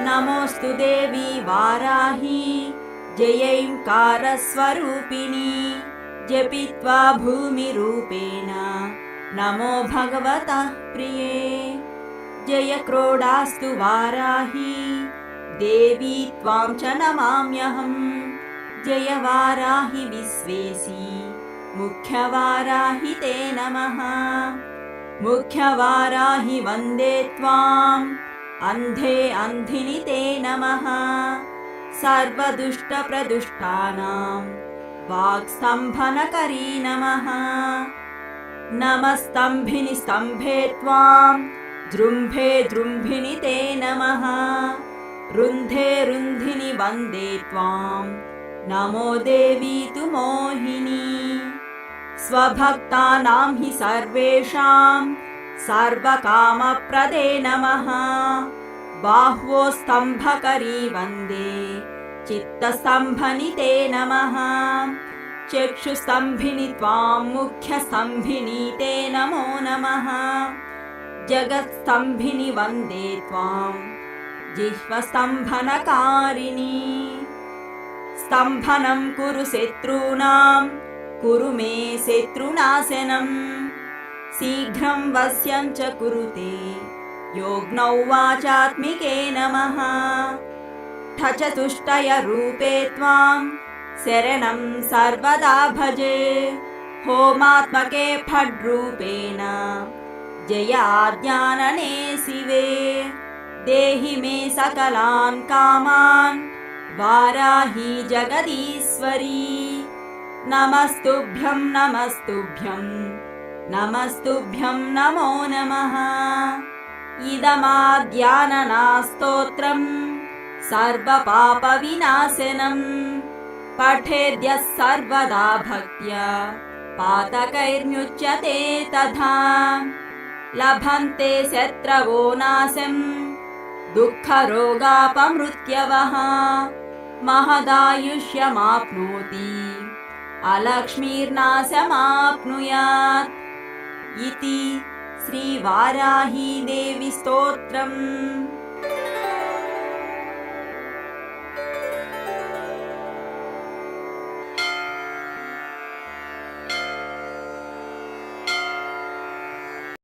नमोऽस्तु देवी वाराही जयैङ्कारस्वरूपिणी जपित्वा भूमिरूपेण नमो भगवतः प्रिये। जय क्रोडास्तु वाराही देवी त्वां च नमाम्यहम्। जय वाराही विश्वेशी मुख्यवाराही ते नमः। मुख्यवाराही वन्दे त्वाम् अन्धे अन्धिनि ते नमः। सर्वदुष्टप्रदुष्टानां वाक्स्तम्भनकरी नमः। नमस्तम्भिनि स्तम्भे त्वां दृम्भे दृम्भिनि ते नमः। रुन्धे रुन्धिनि वन्दे त्वां नमो देवी तु मोहिनी। स्वभक्तानां हि सर्वेषां सर्वकामप्रदे नमः। बाह्वो स्तम्भकरी वन्दे चित्तस्तम्भनि ते नमः। चक्षुस्तम्भिनि त्वां मुख्यस्तम्भिनि ते नमो नमः। जगत्स्तम्भिनि वन्दे त्वां जिह्वस्तम्भनकारिणी। स्तम्भनं कुरु शत्रूणां कुरु मे शत्रुनाशनम्। शीघ्रं वश्यं च कुरुते योग्नौ वाचात्मिके नमः। ठचतुष्टयरूपे त्वां शरणं सर्वदा भजे। होमात्मके फड्रूपेण जयाज्ञानने शिवे। देहि मे सकलान् कामान् वाराही जगदीश्वरी। नमस्तुभ्यं नमस्तुभ्यं नमस्तुभ्यं नमो नमः। इदमाद्याननास्तोत्रम् सर्वपापविनाशनम् पठेद्यः सर्वदा भक्त्या पातकैर्मुच्यते तथा। लभन्ते शत्रवो नाशं दुःखरोगापमृत्यवः। महदायुष्यमाप्नोति अलक्ष्मीर्नाशमाप्नुयात्। इति श्रीवाराही देवी स्तोत्रम्।